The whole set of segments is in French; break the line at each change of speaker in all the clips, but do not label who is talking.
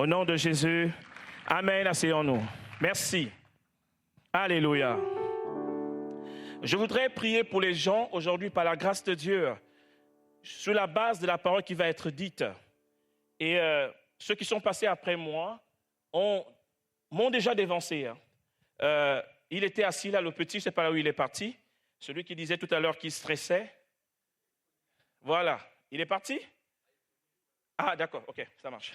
Au nom de Jésus, amen, asseyons-nous. Merci. Alléluia. Je voudrais prier pour les gens aujourd'hui par la grâce de Dieu, sur la base de la parole qui va être dite. Et ceux qui sont passés après moi m'ont déjà dévancé. Il était assis là, le petit, je ne sais pas là où il est parti. Celui qui disait tout à l'heure qu'il stressait. Voilà, il est parti? Ah d'accord, ok, ça marche.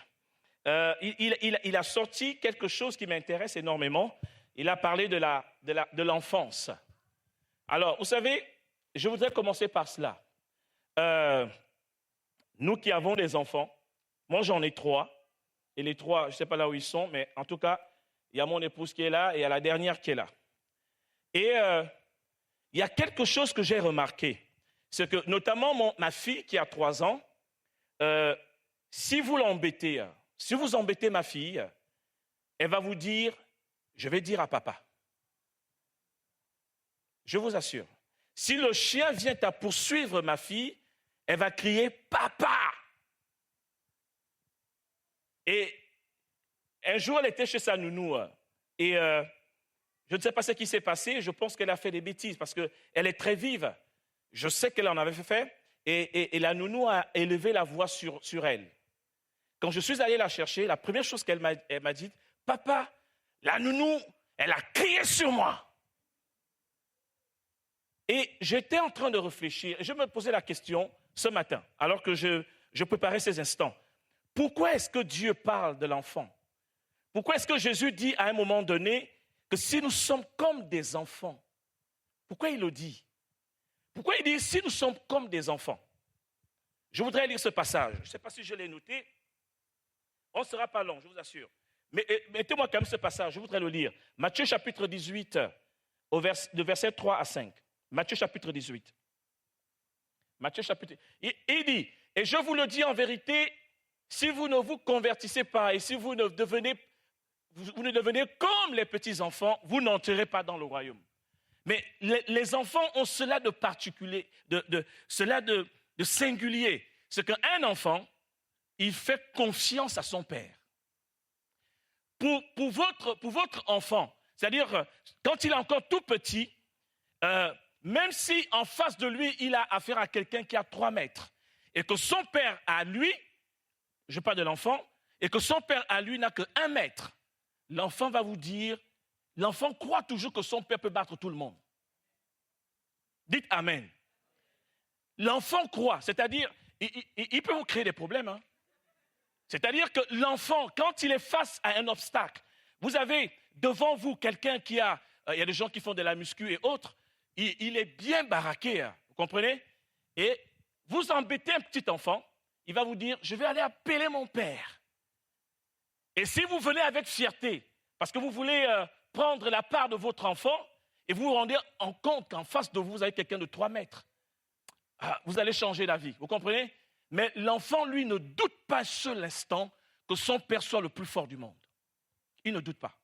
Il a sorti quelque chose qui m'intéresse énormément. Il a parlé de l'enfance. Alors, vous savez, je voudrais commencer par cela. Nous qui avons des enfants, moi j'en ai 3, et les 3, je ne sais pas là où ils sont, mais en tout cas, il y a mon épouse qui est là et il y a la dernière qui est là. Et il y a quelque chose que j'ai remarqué, c'est que notamment ma fille qui a 3 ans, si vous l'embêtez, si vous embêtez ma fille, elle va vous dire, je vais dire à papa. Je vous assure. Si le chien vient à poursuivre ma fille, elle va crier « Papa !» Et un jour, elle était chez sa nounou et je ne sais pas ce qui s'est passé. Je pense qu'elle a fait des bêtises parce qu'elle est très vive. Je sais qu'elle en avait fait et la nounou a élevé la voix sur elle. Quand je suis allé la chercher, la première chose qu'elle m'a dit, « Papa, la nounou, elle a crié sur moi !» Et j'étais en train de réfléchir, et je me posais la question ce matin, alors que je préparais ces instants. Pourquoi est-ce que Dieu parle de l'enfant? Pourquoi est-ce que Jésus dit à un moment donné que si nous sommes comme des enfants? Pourquoi il le dit? Pourquoi il dit si nous sommes comme des enfants? Je voudrais lire ce passage. Je ne sais pas si je l'ai noté. On ne sera pas long, je vous assure. Mais mettez-moi quand même ce passage, je voudrais le lire. Matthieu chapitre 18, de versets 3 à 5. Matthieu chapitre 18. Matthieu chapitre... Il dit, et je vous le dis en vérité, si vous ne vous convertissez pas et si vous ne devenez comme les petits-enfants, vous n'entrerez pas dans le royaume. Mais les enfants ont cela de particulier, cela de singulier. C'est qu'un enfant, il fait confiance à son père. Pour votre enfant, c'est-à-dire quand il est encore tout petit, même si en face de lui, il a affaire à quelqu'un qui a 3 mètres, et que son père à lui, je parle de l'enfant, et que son père à lui n'a que 1 mètre, l'enfant va vous dire, l'enfant croit toujours que son père peut battre tout le monde. Dites Amen. L'enfant croit, c'est-à-dire, il peut vous créer des problèmes. Hein? C'est-à-dire que l'enfant, quand il est face à un obstacle, vous avez devant vous quelqu'un il y a des gens qui font de la muscu et autres, il est bien baraqué, hein, vous comprenez? Et vous embêtez un petit enfant, il va vous dire, je vais aller appeler mon père. Et si vous venez avec fierté, parce que vous voulez prendre la part de votre enfant, et vous vous rendez en compte qu'en face de vous, vous avez quelqu'un de 3 mètres, vous allez changer la vie, vous comprenez? Mais l'enfant, lui, ne doute pas un seul instant que son père soit le plus fort du monde. Il ne doute pas.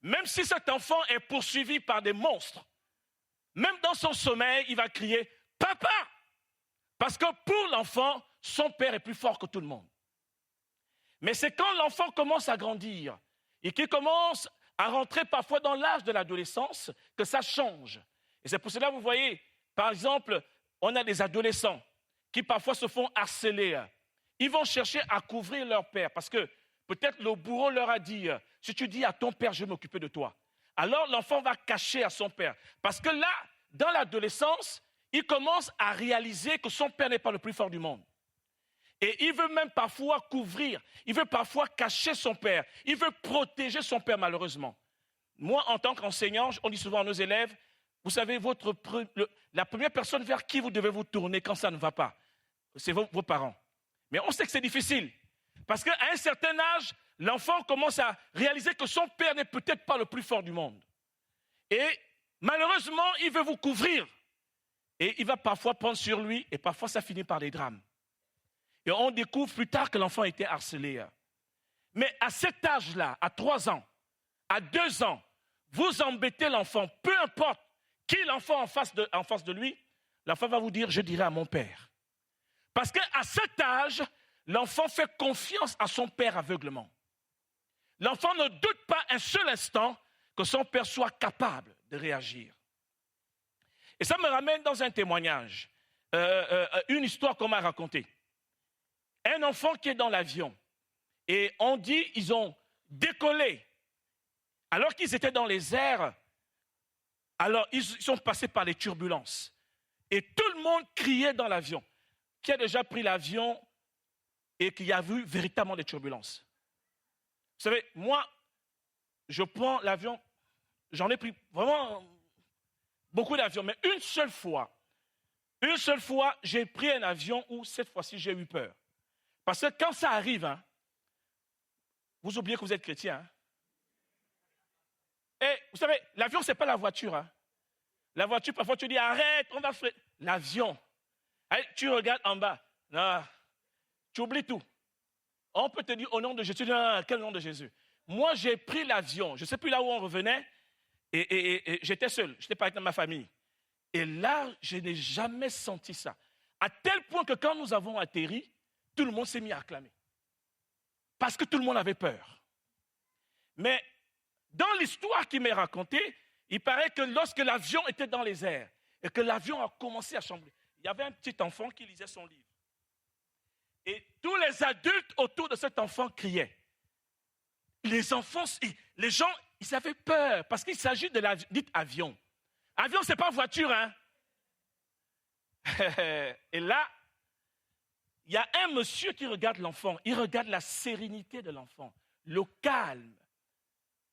Même si cet enfant est poursuivi par des monstres, même dans son sommeil, il va crier « Papa !» Parce que pour l'enfant, son père est plus fort que tout le monde. Mais c'est quand l'enfant commence à grandir et qu'il commence à rentrer parfois dans l'âge de l'adolescence que ça change. Et c'est pour cela que vous voyez, par exemple, on a des adolescents qui parfois se font harceler. Ils vont chercher à couvrir leur père parce que peut-être le bourreau leur a dit « Si tu dis à ton père, je vais m'occuper de toi », alors l'enfant va cacher à son père. Parce que là, dans l'adolescence, il commence à réaliser que son père n'est pas le plus fort du monde. Et il veut même parfois couvrir, il veut parfois cacher son père, il veut protéger son père malheureusement. Moi, en tant qu'enseignant, on dit souvent à nos élèves, vous savez, la première personne vers qui vous devez vous tourner quand ça ne va pas, c'est vos parents. Mais on sait que c'est difficile. Parce qu'à un certain âge, l'enfant commence à réaliser que son père n'est peut-être pas le plus fort du monde. Et malheureusement, il veut vous couvrir. Et il va parfois prendre sur lui, et parfois ça finit par des drames. Et on découvre plus tard que l'enfant était harcelé. Mais à cet âge-là, à 3 ans, à 2 ans, vous embêtez l'enfant, peu importe qui est l'enfant en face de lui, l'enfant va vous dire, je dirai à mon père. Parce qu'à cet âge, l'enfant fait confiance à son père aveuglement. L'enfant ne doute pas un seul instant que son père soit capable de réagir. Et ça me ramène dans un témoignage, une histoire qu'on m'a racontée. Un enfant qui est dans l'avion, et on dit ils ont décollé. Alors qu'ils étaient dans les airs, alors ils sont passés par les turbulences. Et tout le monde criait dans l'avion. Qui a déjà pris l'avion et qui a vu véritablement des turbulences? Vous savez, moi, je prends l'avion, j'en ai pris vraiment beaucoup d'avions, mais une seule fois, j'ai pris un avion où cette fois-ci j'ai eu peur. Parce que quand ça arrive, hein, vous oubliez que vous êtes chrétien. Hein? Et vous savez, l'avion, ce n'est pas la voiture. Hein. La voiture, parfois tu dis arrête, on va freiner. L'avion, allez, tu regardes en bas, non, tu oublies tout. On peut te dire au nom de Jésus, non, quel nom de Jésus? Moi, j'ai pris l'avion, je ne sais plus là où on revenait, et j'étais seul, je n'étais pas avec ma famille. Et là, je n'ai jamais senti ça. À tel point que quand nous avons atterri, tout le monde s'est mis à acclamer. Parce que tout le monde avait peur. Mais dans l'histoire qui m'est racontée, il paraît que lorsque l'avion était dans les airs et que l'avion a commencé à chambrer, il y avait un petit enfant qui lisait son livre. Et tous les adultes autour de cet enfant criaient. Les enfants, les gens, ils avaient peur parce qu'il s'agit de dite avion. Avion, ce n'est pas voiture, hein? Et là, il y a un monsieur qui regarde l'enfant. Il regarde la sérénité de l'enfant, le calme.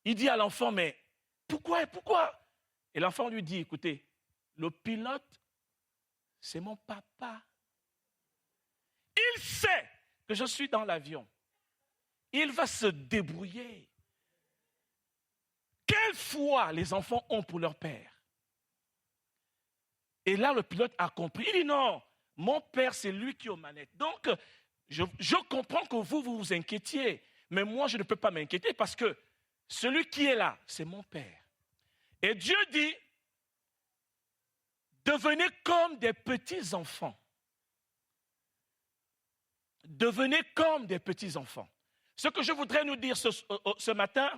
Il dit à l'enfant, mais pourquoi? Et l'enfant lui dit, écoutez, le pilote, c'est mon papa. Il sait que je suis dans l'avion. Il va se débrouiller. Quelle foi les enfants ont pour leur père? Et là, le pilote a compris. Il dit non, mon père, c'est lui qui est aux manettes. Donc, je comprends que vous vous inquiétiez, mais moi, je ne peux pas m'inquiéter parce que celui qui est là, c'est mon père. Et Dieu dit, devenez comme des petits-enfants. Devenez comme des petits-enfants. Ce que je voudrais nous dire ce matin,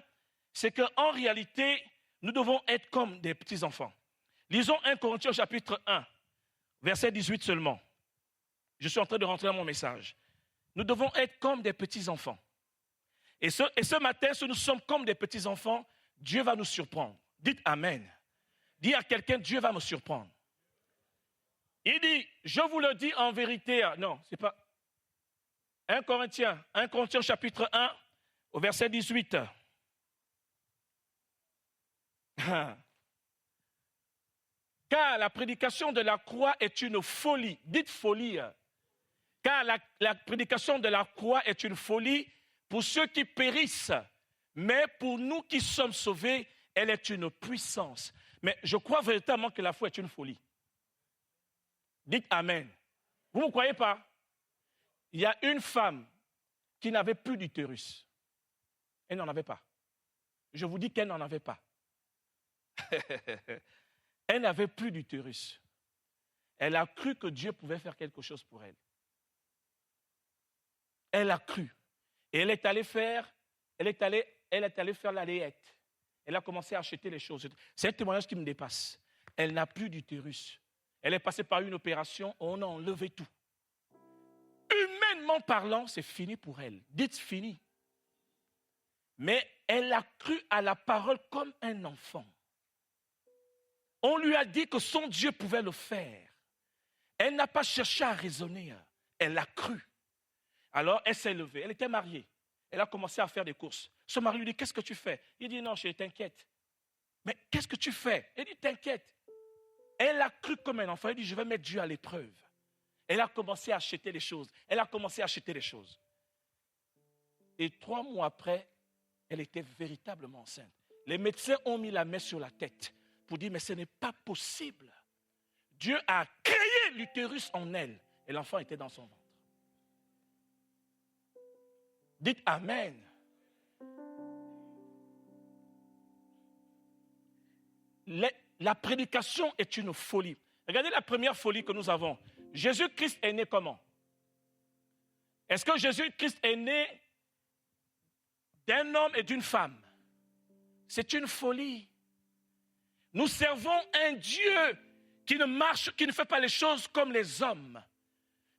c'est qu'en réalité, nous devons être comme des petits-enfants. Lisons 1 Corinthiens chapitre 1, verset 18 seulement. Je suis en train de rentrer dans mon message. Nous devons être comme des petits-enfants. Et ce matin, si nous sommes comme des petits-enfants, Dieu va nous surprendre. Dites Amen. Dis à quelqu'un, Dieu va me surprendre. Il dit, je vous le dis en vérité. Non, ce n'est pas... 1 Corinthiens chapitre 1, au verset 18. Car la prédication de la croix est une folie. Dites folie. Car la prédication de la croix est une folie pour ceux qui périssent. Mais pour nous qui sommes sauvés, elle est une puissance. Mais je crois véritablement que la foi est une folie. Dites Amen. Vous ne croyez pas? Il y a une femme qui n'avait plus d'utérus. Elle n'en avait pas. Je vous dis qu'elle n'en avait pas. Elle n'avait plus d'utérus. Elle a cru que Dieu pouvait faire quelque chose pour elle. Elle a cru. Et elle est allée faire la layette. Elle a commencé à acheter les choses. C'est un témoignage qui me dépasse. Elle n'a plus d'utérus. Elle est passée par une opération, on a enlevé tout. Humainement parlant, c'est fini pour elle. Dites fini. Mais elle a cru à la parole comme un enfant. On lui a dit que son Dieu pouvait le faire. Elle n'a pas cherché à raisonner. Elle a cru. Alors, elle s'est levée. Elle était mariée. Elle a commencé à faire des courses. Son mari lui dit, qu'est-ce que tu fais? Il dit, non, chérie, t'inquiète. Mais qu'est-ce que tu fais? Elle dit, t'inquiète. Elle a cru comme un enfant. Elle dit, je vais mettre Dieu à l'épreuve. Elle a commencé à acheter les choses. Et 3 mois après, elle était véritablement enceinte. Les médecins ont mis la main sur la tête pour dire, mais ce n'est pas possible. Dieu a créé l'utérus en elle et l'enfant était dans son ventre. Dites Amen. La prédication est une folie. Regardez la première folie que nous avons. Jésus-Christ est né comment? Est-ce que Jésus-Christ est né d'un homme et d'une femme? C'est une folie. Nous servons un Dieu qui ne fait pas les choses comme les hommes.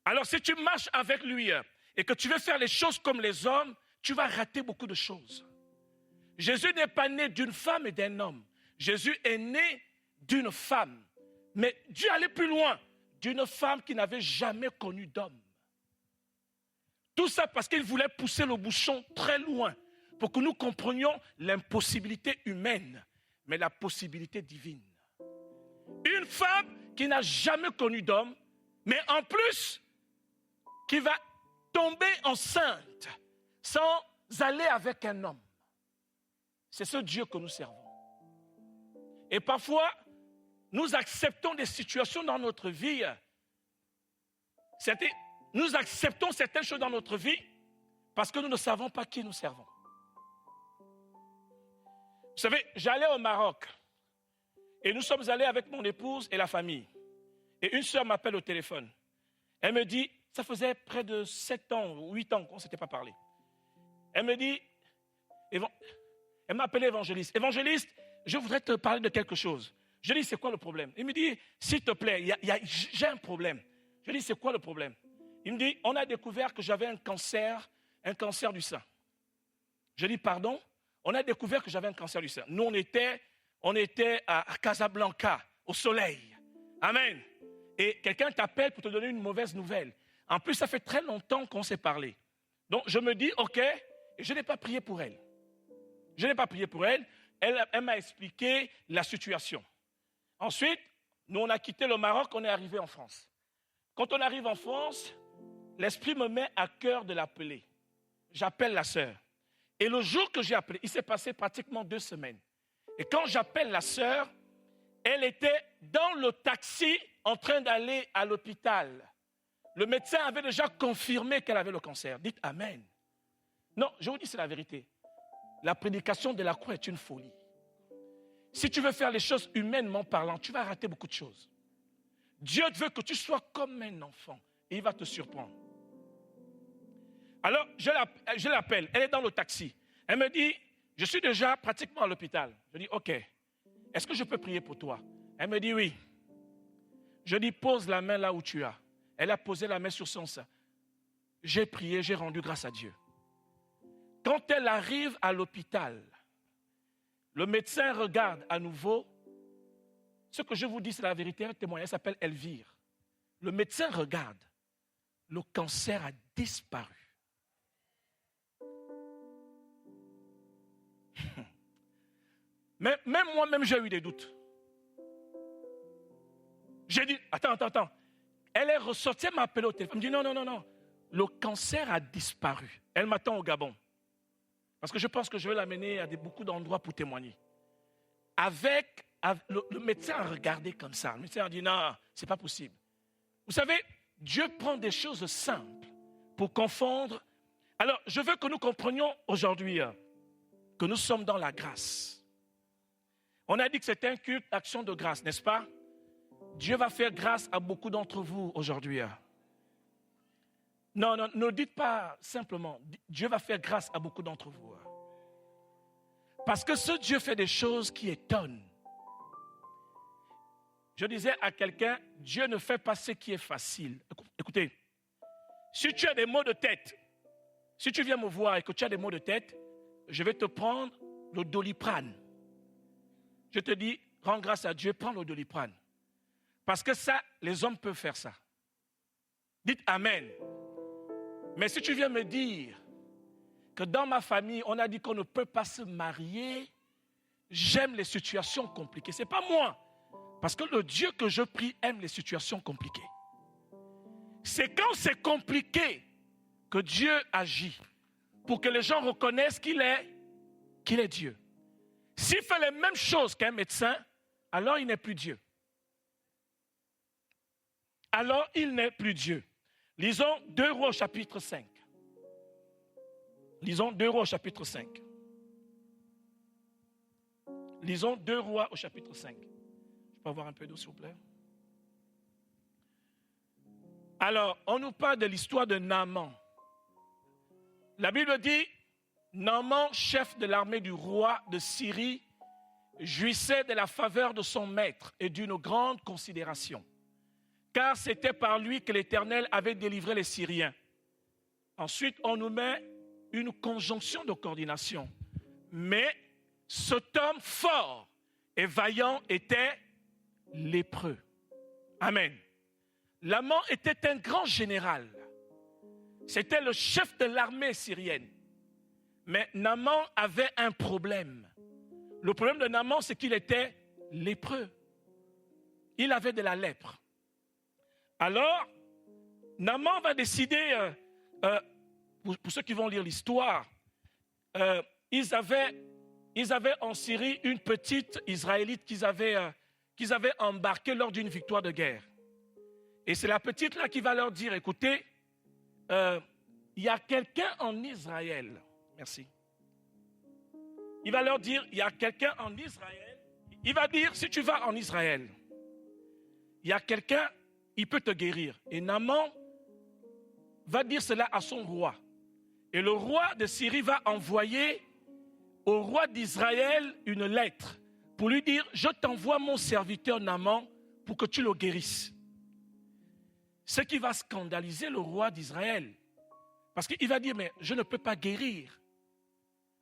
Alors si tu marches avec lui et que tu veux faire les choses comme les hommes, tu vas rater beaucoup de choses. Jésus n'est pas né d'une femme et d'un homme. Jésus est né d'une femme. Mais Dieu allait plus loin, d'une femme qui n'avait jamais connu d'homme. Tout ça parce qu'il voulait pousser le bouchon très loin pour que nous comprenions l'impossibilité humaine, mais la possibilité divine. Une femme qui n'a jamais connu d'homme, mais en plus, qui va tomber enceinte sans aller avec un homme. C'est ce Dieu que nous servons. Et parfois, nous acceptons des situations dans notre vie. Nous acceptons certaines choses dans notre vie parce que nous ne savons pas qui nous servons. Vous savez, j'allais au Maroc et nous sommes allés avec mon épouse et la famille. Et une sœur m'appelle au téléphone. Elle me dit, ça faisait près de 7 ans ou 8 ans qu'on ne s'était pas parlé. Elle me dit, elle m'a appelé évangéliste. Évangéliste, je voudrais te parler de quelque chose. Je lui dis, c'est quoi le problème? Il me dit, s'il te plaît, j'ai un problème. Je lui dis, c'est quoi le problème? Il me dit, on a découvert que j'avais un cancer du sein. Je lui dis, pardon? On a découvert que j'avais un cancer du sein. Nous, on était à Casablanca, au soleil. Amen. Et quelqu'un t'appelle pour te donner une mauvaise nouvelle. En plus, ça fait très longtemps qu'on s'est parlé. Donc, je me dis, OK, et je n'ai pas prié pour elle. Je n'ai pas prié pour elle. Elle m'a expliqué la situation. Ensuite, nous, on a quitté le Maroc, on est arrivé en France. Quand on arrive en France, l'Esprit me met à cœur de l'appeler. J'appelle la sœur. Et le jour que j'ai appelé, il s'est passé pratiquement 2 semaines. Et quand j'appelle la sœur, elle était dans le taxi en train d'aller à l'hôpital. Le médecin avait déjà confirmé qu'elle avait le cancer. Dites Amen. Non, je vous dis, c'est la vérité. La prédication de la croix est une folie. Si tu veux faire les choses humainement parlant, tu vas rater beaucoup de choses. Dieu veut que tu sois comme un enfant et il va te surprendre. Alors, je l'appelle, elle est dans le taxi. Elle me dit, je suis déjà pratiquement à l'hôpital. Je dis, OK, est-ce que je peux prier pour toi? Elle me dit, oui. Je dis, pose la main là où tu as. Elle a posé la main sur son sein. J'ai prié, j'ai rendu grâce à Dieu. Quand elle arrive à l'hôpital, le médecin regarde à nouveau. Ce que je vous dis, c'est la vérité. Un témoin, elle s'appelle Elvire. Le médecin regarde. Le cancer a disparu. Mais même moi-même, j'ai eu des doutes. J'ai dit, attends. Elle est ressortie, elle m'a appelé au téléphone. Elle me dit, non. Le cancer a disparu. Elle m'attend au Gabon. Parce que je pense que je vais l'amener à beaucoup d'endroits pour témoigner. Le médecin a regardé comme ça. Le médecin a dit, non, ce n'est pas possible. Vous savez, Dieu prend des choses simples pour confondre. Alors, je veux que nous comprenions aujourd'hui que nous sommes dans la grâce. On a dit que c'est un culte d'action de grâce, n'est-ce pas? Dieu va faire grâce à beaucoup d'entre vous aujourd'hui. Non, ne dites pas simplement, Dieu va faire grâce à beaucoup d'entre vous. Parce que ce Dieu fait des choses qui étonnent. Je disais à quelqu'un, Dieu ne fait pas ce qui est facile. Écoutez, si tu as des maux de tête, si tu viens me voir et que tu as des maux de tête, je vais te prendre le Doliprane. Je te dis, rends grâce à Dieu, prends le Doliprane. Parce que ça, les hommes peuvent faire ça. Dites Amen. Mais si tu viens me dire que dans ma famille, on a dit qu'on ne peut pas se marier, j'aime les situations compliquées. Ce n'est pas moi. Parce que le Dieu que je prie aime les situations compliquées. C'est quand c'est compliqué que Dieu agit pour que les gens reconnaissent qu'il est Dieu. S'il fait les mêmes choses qu'un médecin, alors il n'est plus Dieu. Alors il n'est plus Dieu. Lisons 2 Rois chapitre 5. Lisons 2 Rois au chapitre 5. Lisons 2 Rois au chapitre 5. Je peux avoir un peu d'eau, s'il vous plaît? Alors, on nous parle de l'histoire de Naaman. La Bible dit, Naaman, chef de l'armée du roi de Syrie, jouissait de la faveur de son maître et d'une grande considération, car c'était par lui que l'Éternel avait délivré les Syriens. Ensuite, on nous met une conjonction de coordination. Mais cet homme fort et vaillant était lépreux. Amen. Naaman était un grand général. C'était le chef de l'armée syrienne. Mais Naaman avait un problème. Le problème de Naaman, c'est qu'il était lépreux. Il avait de la lèpre. Alors, Naaman va décider, pour ceux qui vont lire l'histoire, ils avaient en Syrie une petite Israélite qu'ils avaient embarquée lors d'une victoire de guerre. Et c'est la petite là qui va leur dire, écoutez, il y a quelqu'un en Israël. Merci. Il va leur dire, il y a quelqu'un en Israël. Il va dire, si tu vas en Israël, il y a quelqu'un, il peut te guérir. Et Naaman va dire cela à son roi. Et le roi de Syrie va envoyer au roi d'Israël une lettre pour lui dire, je t'envoie mon serviteur Naaman pour que tu le guérisses. Ce qui va scandaliser le roi d'Israël. Parce qu'il va dire, mais je ne peux pas guérir.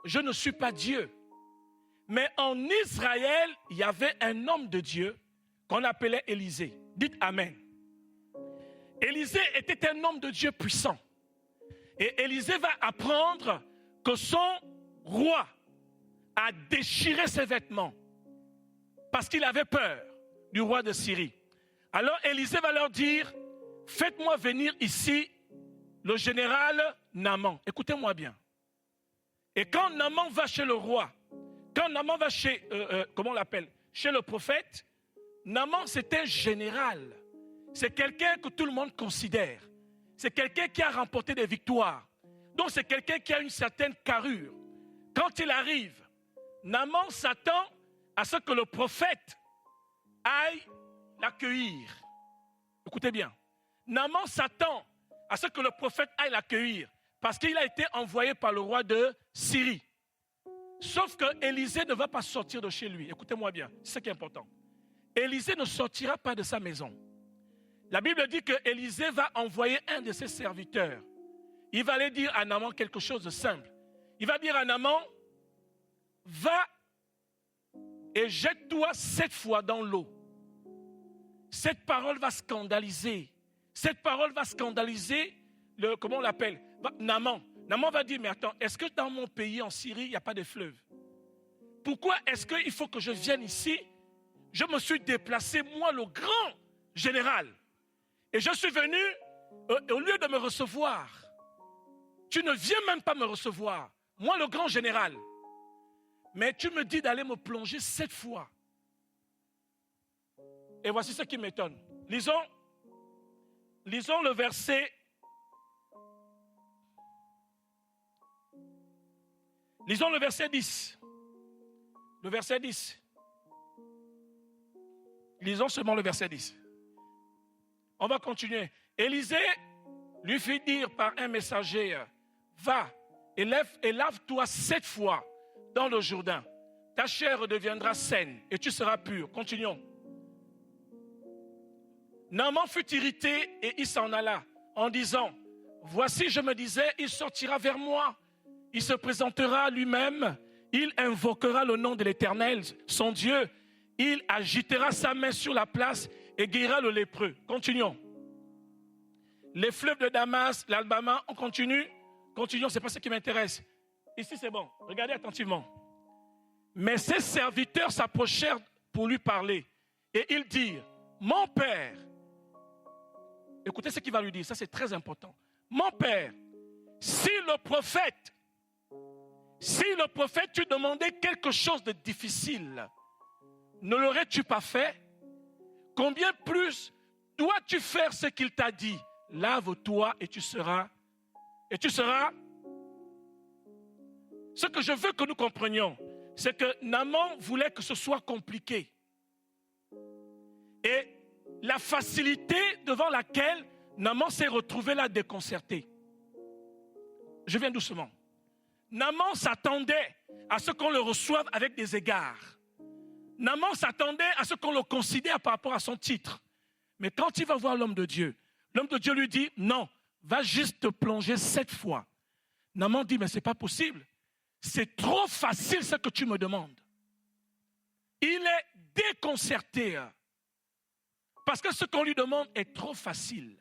Je ne suis pas Dieu. Mais en Israël, il y avait un homme de Dieu qu'on appelait Élisée. Dites Amen. Élisée était un homme de Dieu puissant. Et Élisée va apprendre que son roi a déchiré ses vêtements parce qu'il avait peur du roi de Syrie. Alors Élisée va leur dire, faites-moi venir ici le général Naaman. Écoutez-moi bien. Et quand Naaman va chez le roi, quand Naaman va chez, comment on l'appelle, chez le prophète, Naaman c'est un général. C'est quelqu'un que tout le monde considère. C'est quelqu'un qui a remporté des victoires. Donc c'est quelqu'un qui a une certaine carrure. Quand il arrive, Naaman s'attend à ce que le prophète aille l'accueillir. Écoutez bien. Naaman s'attend à ce que le prophète aille l'accueillir parce qu'il a été envoyé par le roi de Syrie. Sauf que Élisée ne va pas sortir de chez lui. Écoutez-moi bien, c'est ce qui est important. Élisée ne sortira pas de sa maison. La Bible dit que Élisée va envoyer un de ses serviteurs. Il va aller dire à Naaman quelque chose de simple. Il va dire à Naaman, va et jette-toi 7 fois dans l'eau. Cette parole va scandaliser. Cette parole va scandaliser comment on l'appelle, Naaman. Naaman va dire, mais attends, est-ce que dans mon pays, en Syrie, il n'y a pas de fleuve? Pourquoi est-ce qu'il faut que je vienne ici? Je me suis déplacé, moi, le grand général. Et je suis venu, au lieu de me recevoir, tu ne viens même pas me recevoir. Moi, le grand général. Mais tu me dis d'aller me plonger 7 fois. Et voici ce qui m'étonne. Lisons le verset. Lisons le verset 10. Le verset 10. Lisons seulement le verset 10. On va continuer. Élisée lui fit dire par un messager, va et lave-toi 7 fois dans le Jourdain. Ta chair redeviendra saine et tu seras pur. Continuons. Naaman fut irrité et il s'en alla en disant, voici je me disais, il sortira vers moi, il se présentera lui-même, il invoquera le nom de l'Éternel, son Dieu, il agitera sa main sur la place et guérira le lépreux. Continuons. Les fleuves de Damas, l'Albama, on continue. Continuons, ce n'est pas ce qui m'intéresse. Ici c'est bon, regardez attentivement. Mais ses serviteurs s'approchèrent pour lui parler et ils dirent, mon père, écoutez ce qu'il va lui dire, ça c'est très important. Mon père, si le prophète tu demandais quelque chose de difficile, ne l'aurais-tu pas fait? Combien plus dois-tu faire ce qu'il t'a dit? Lave-toi et tu seras. Ce que je veux que nous comprenions, c'est que Naaman voulait que ce soit compliqué. Et la facilité devant laquelle Naaman s'est retrouvé là déconcerté. Je viens doucement. Naaman s'attendait à ce qu'on le reçoive avec des égards. Naaman s'attendait à ce qu'on le considère par rapport à son titre. Mais quand il va voir l'homme de Dieu lui dit, non, va juste te plonger 7 fois. Naaman dit, mais ce n'est pas possible. C'est trop facile ce que tu me demandes. Il est déconcerté. Parce que ce qu'on lui demande est trop facile.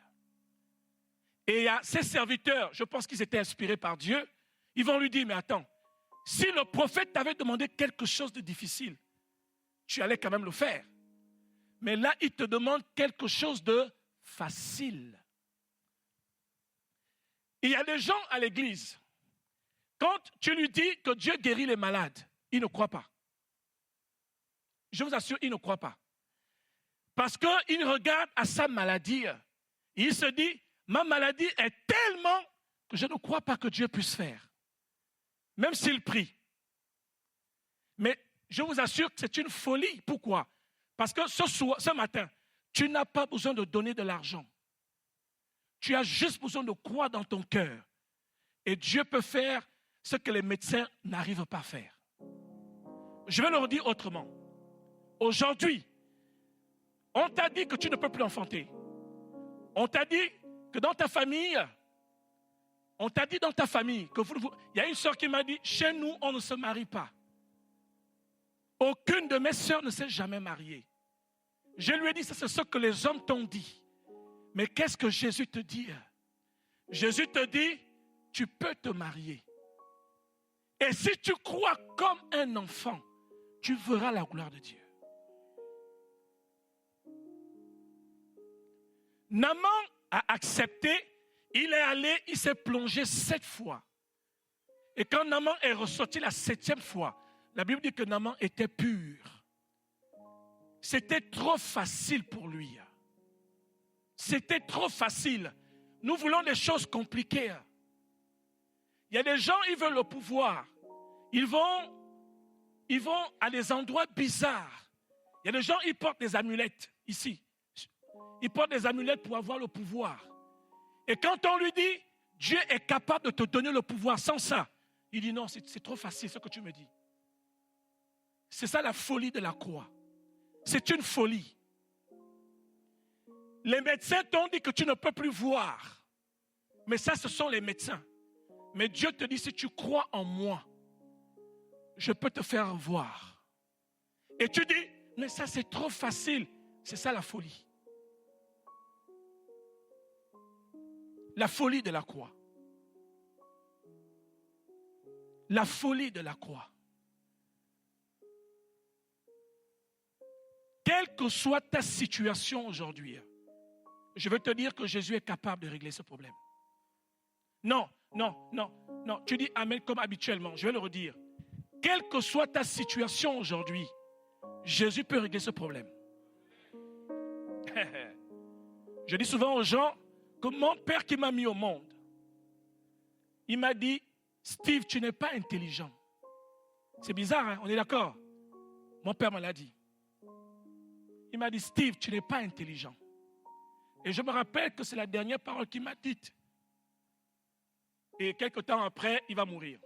Et il y a ses serviteurs, je pense qu'ils étaient inspirés par Dieu, ils vont lui dire, mais attends, si le prophète t'avait demandé quelque chose de difficile, tu allais quand même le faire. Mais là, il te demande quelque chose de facile. Il y a des gens à l'église, quand tu lui dis que Dieu guérit les malades, ils ne croient pas. Je vous assure, ils ne croient pas. Parce qu'il regarde à sa maladie, et il se dit, ma maladie est tellement que je ne crois pas que Dieu puisse faire. Même s'il prie. Mais je vous assure que c'est une folie. Pourquoi? Parce que ce matin, tu n'as pas besoin de donner de l'argent. Tu as juste besoin de croire dans ton cœur. Et Dieu peut faire ce que les médecins n'arrivent pas à faire. Je vais le redire autrement. Aujourd'hui, on t'a dit que tu ne peux plus enfanter. On t'a dit que dans ta famille, il y a une soeur qui m'a dit, chez nous, on ne se marie pas. Aucune de mes sœurs ne s'est jamais mariée. Je lui ai dit, c'est ce que les hommes t'ont dit. Mais qu'est-ce que Jésus te dit? Jésus te dit, tu peux te marier. Et si tu crois comme un enfant, tu verras la gloire de Dieu. Naaman a accepté, il est allé, il s'est plongé 7 fois. Et quand Naaman est ressorti la 7e fois, la Bible dit que Naaman était pur. C'était trop facile pour lui. C'était trop facile. Nous voulons des choses compliquées. Il y a des gens, ils veulent le pouvoir. Ils vont à des endroits bizarres. Il y a des gens, ils portent des amulettes ici. Ils portent des amulettes pour avoir le pouvoir. Et quand on lui dit, Dieu est capable de te donner le pouvoir sans ça, il dit non, c'est trop facile ce que tu me dis. C'est ça la folie de la croix. C'est une folie. Les médecins t'ont dit que tu ne peux plus voir. Mais ça, ce sont les médecins. Mais Dieu te dit, si tu crois en moi, je peux te faire voir. Et tu dis, mais ça c'est trop facile. C'est ça la folie. La folie de la croix. La folie de la croix. Quelle que soit ta situation aujourd'hui, je veux te dire que Jésus est capable de régler ce problème. Non. Tu dis Amen comme habituellement. Je vais le redire. Quelle que soit ta situation aujourd'hui, Jésus peut régler ce problème. Je dis souvent aux gens que mon père qui m'a mis au monde, il m'a dit, Steve, tu n'es pas intelligent. C'est bizarre, hein? On est d'accord? Mon père me l'a dit. Il m'a dit, Steve, tu n'es pas intelligent. Et je me rappelle que c'est la dernière parole qu'il m'a dite. Et quelque temps après, il va mourir.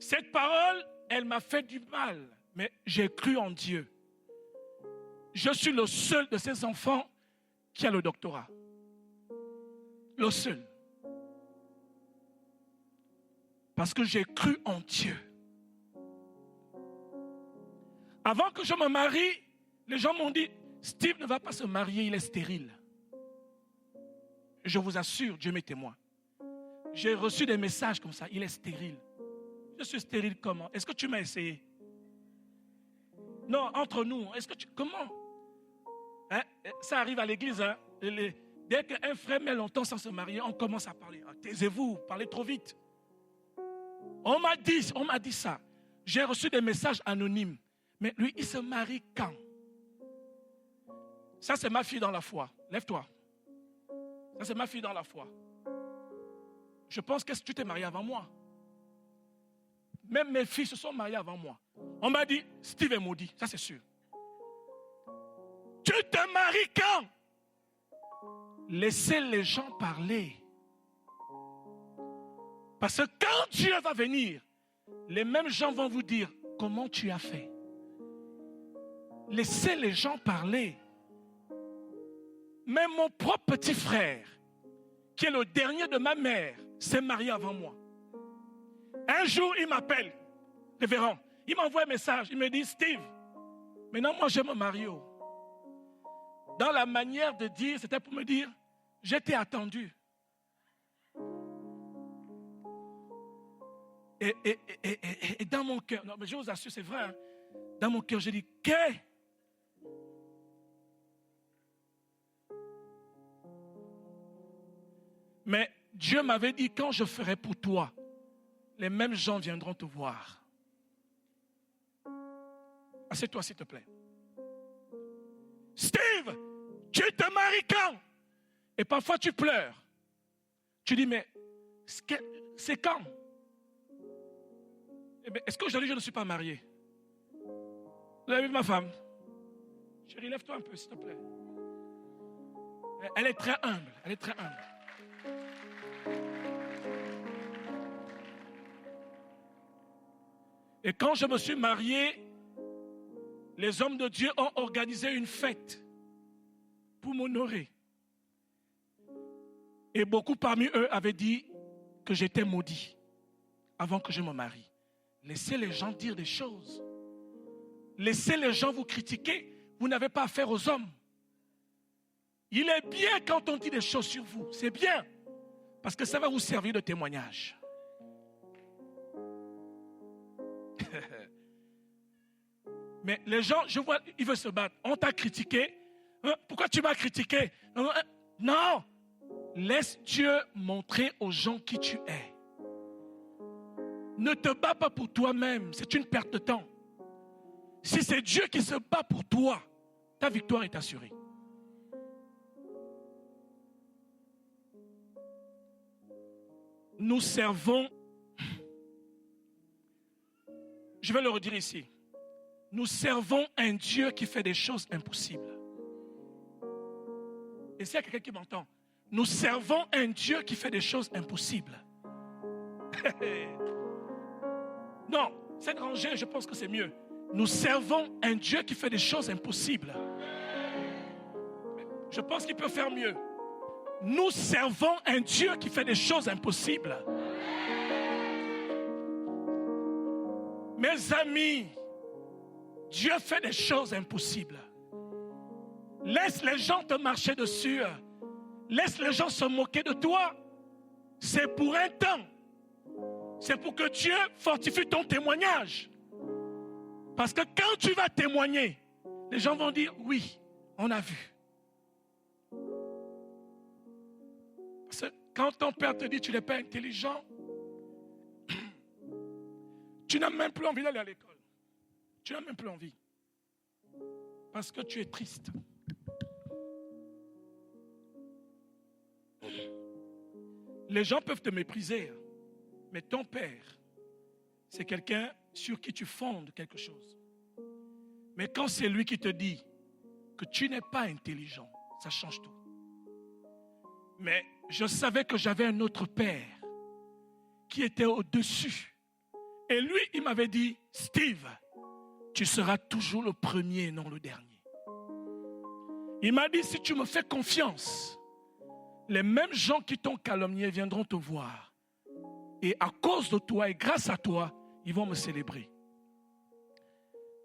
Cette parole, elle m'a fait du mal, mais j'ai cru en Dieu. Je suis le seul de ces enfants qui a le doctorat. Le seul. Parce que j'ai cru en Dieu. Avant que je me marie, les gens m'ont dit, Steve ne va pas se marier, il est stérile. Je vous assure, Dieu m'est témoin. J'ai reçu des messages comme ça, il est stérile. Je suis stérile comment? Est-ce que tu m'as essayé? Non, entre nous, est-ce que tu... Comment? Hein? Ça arrive à l'église. Hein? Dès qu'un frère met longtemps sans se marier, on commence à parler. Ah, taisez-vous, parlez trop vite. On m'a dit ça. J'ai reçu des messages anonymes. Mais lui, il se marie quand? Ça, c'est ma fille dans la foi. Lève-toi. Ça, c'est ma fille dans la foi. Je pense que tu t'es marié avant moi. Même mes filles se sont mariées avant moi. On m'a dit, Steve est maudit. Ça, c'est sûr. Tu te maries quand? Laissez les gens parler. Parce que quand Dieu va venir, les mêmes gens vont vous dire comment tu as fait. Laissez les gens parler. Même mon propre petit frère, qui est le dernier de ma mère, s'est marié avant moi. Un jour, il m'appelle, révérend. Il m'envoie un message. Il me dit, Steve, maintenant moi je me marie. Dans la manière de dire, c'était pour me dire, j'étais attendu. Et dans mon cœur, non mais je vous assure, c'est vrai, hein, dans mon cœur, j'ai dit, qu'est-ce? Mais Dieu m'avait dit, quand je ferai pour toi, les mêmes gens viendront te voir. Assieds-toi s'il te plaît. Steve, tu te maries quand? Et parfois tu pleures. Tu dis, mais c'est quand? Eh bien, est-ce qu'aujourd'hui je ne suis pas marié? Vous avez vu ma femme? Chérie, lève-toi un peu s'il te plaît. Elle est très humble. Elle est très humble. Et quand je me suis marié, les hommes de Dieu ont organisé une fête pour m'honorer. Et beaucoup parmi eux avaient dit que j'étais maudit avant que je me marie. Laissez les gens dire des choses. Laissez les gens vous critiquer. Vous n'avez pas affaire aux hommes. Il est bien quand on dit des choses sur vous. C'est bien. Parce que ça va vous servir de témoignage. Mais les gens, je vois, ils veulent se battre. On t'a critiqué. Pourquoi tu m'as critiqué? Non. Laisse Dieu montrer aux gens qui tu es. Ne te bats pas pour toi-même. C'est une perte de temps. Si c'est Dieu qui se bat pour toi, ta victoire est assurée. Nous servons, je vais le redire ici, nous servons un Dieu qui fait des choses impossibles. Et s'il y a quelqu'un qui m'entend, nous servons un Dieu qui fait des choses impossibles. Non, cette rangée, je pense que c'est mieux. Nous servons un Dieu qui fait des choses impossibles. Je pense qu'il peut faire mieux. Nous servons un Dieu qui fait des choses impossibles. Mes amis, Dieu fait des choses impossibles. Laisse les gens te marcher dessus. Laisse les gens se moquer de toi. C'est pour un temps. C'est pour que Dieu fortifie ton témoignage. Parce que quand tu vas témoigner, les gens vont dire, oui, on a vu. Parce que quand ton père te dit, tu n'es pas intelligent, tu n'as même plus envie d'aller à l'école. Tu n'as même plus envie. Parce que tu es triste. Les gens peuvent te mépriser, mais ton père, c'est quelqu'un sur qui tu fondes quelque chose. Mais quand c'est lui qui te dit que tu n'es pas intelligent, ça change tout. Mais je savais que j'avais un autre père qui était au-dessus. Et lui, il m'avait dit, Steve, tu seras toujours le premier, non le dernier. Il m'a dit, si tu me fais confiance, les mêmes gens qui t'ont calomnié viendront te voir. Et à cause de toi et grâce à toi, ils vont me célébrer.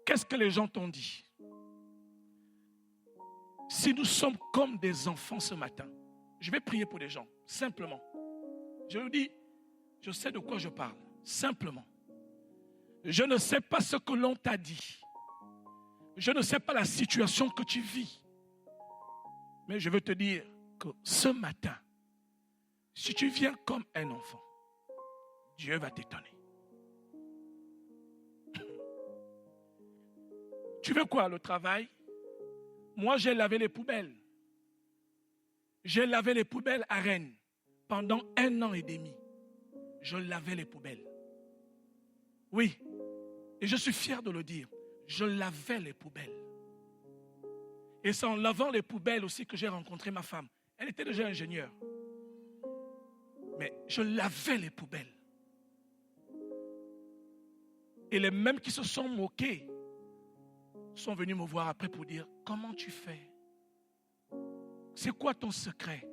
Qu'est-ce que les gens t'ont dit? Si nous sommes comme des enfants ce matin, je vais prier pour les gens, simplement. Je vous dis, je sais de quoi je parle, simplement. Je ne sais pas ce que l'on t'a dit. Je ne sais pas la situation que tu vis. Mais je veux te dire que ce matin, si tu viens comme un enfant, Dieu va t'étonner. Tu veux quoi, le travail? Moi, j'ai lavé les poubelles. J'ai lavé les poubelles à Rennes pendant 1 an et demi. Je lavais les poubelles. Oui, et je suis fier de le dire. Je lavais les poubelles. Et c'est en lavant les poubelles aussi que j'ai rencontré ma femme. Elle était déjà ingénieure. Mais je lavais les poubelles. Et les mêmes qui se sont moqués sont venus me voir après pour dire, comment tu fais? C'est quoi ton secret?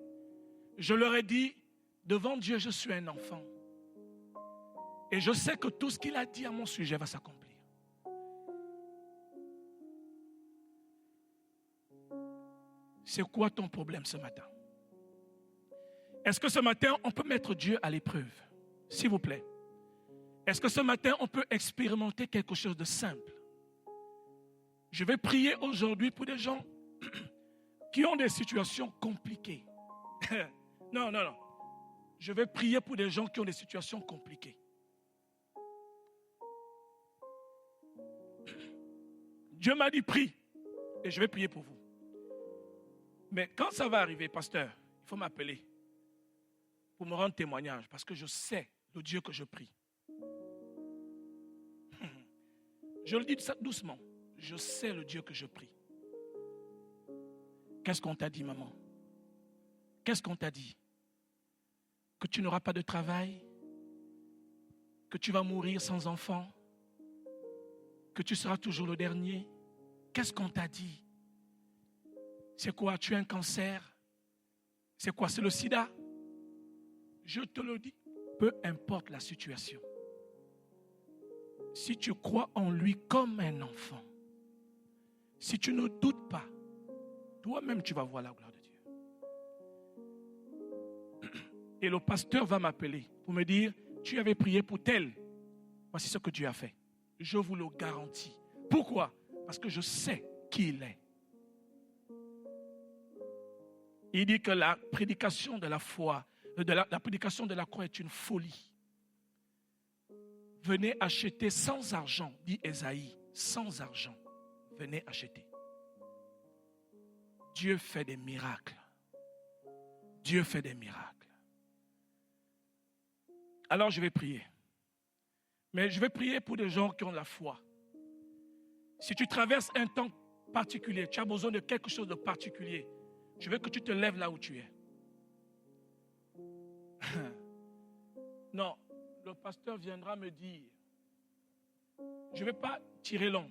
Je leur ai dit, devant Dieu, je suis un enfant. Et je sais que tout ce qu'il a dit à mon sujet va s'accomplir. C'est quoi ton problème ce matin? Est-ce que ce matin, on peut mettre Dieu à l'épreuve? S'il vous plaît. Est-ce que ce matin, on peut expérimenter quelque chose de simple? Je vais prier aujourd'hui pour des gens qui ont des situations compliquées. Non. Je vais prier pour des gens qui ont des situations compliquées. Dieu m'a dit, prie. Et je vais prier pour vous. Mais quand ça va arriver, pasteur, il faut m'appeler pour me rendre témoignage, parce que je sais le Dieu que je prie. Je le dis doucement. Je sais le Dieu que je prie. Qu'est-ce qu'on t'a dit, maman? Qu'est-ce qu'on t'a dit? Que tu n'auras pas de travail? Que tu vas mourir sans enfant? Que tu seras toujours le dernier? Qu'est-ce qu'on t'a dit? C'est quoi? Tu as un cancer? C'est quoi? C'est le sida? Je te le dis, peu importe la situation. Si tu crois en lui comme un enfant, si tu ne doutes pas, toi-même tu vas voir la gloire de Dieu. Et le pasteur va m'appeler pour me dire, tu avais prié pour tel. Voici ce que Dieu a fait. Je vous le garantis. Pourquoi? Parce que je sais qui il est. Il dit que la prédication de la foi, la prédication de la croix est une folie. Venez acheter sans argent, dit Ésaïe, sans argent. Venez acheter. Dieu fait des miracles. Dieu fait des miracles. Alors je vais prier. Mais je vais prier pour des gens qui ont la foi. Si tu traverses un temps particulier, tu as besoin de quelque chose de particulier, je veux que tu te lèves là où tu es. Non, le pasteur viendra me dire, je ne vais pas tirer long.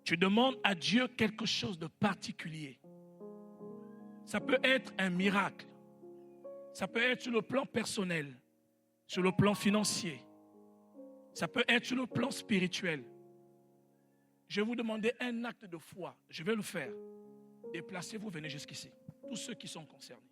Tu demandes à Dieu quelque chose de particulier. Ça peut être un miracle. Ça peut être sur le plan personnel, sur le plan financier. Ça peut être sur le plan spirituel. Je vais vous demander un acte de foi. Je vais le faire. Déplacez-vous, venez jusqu'ici. Tous ceux qui sont concernés.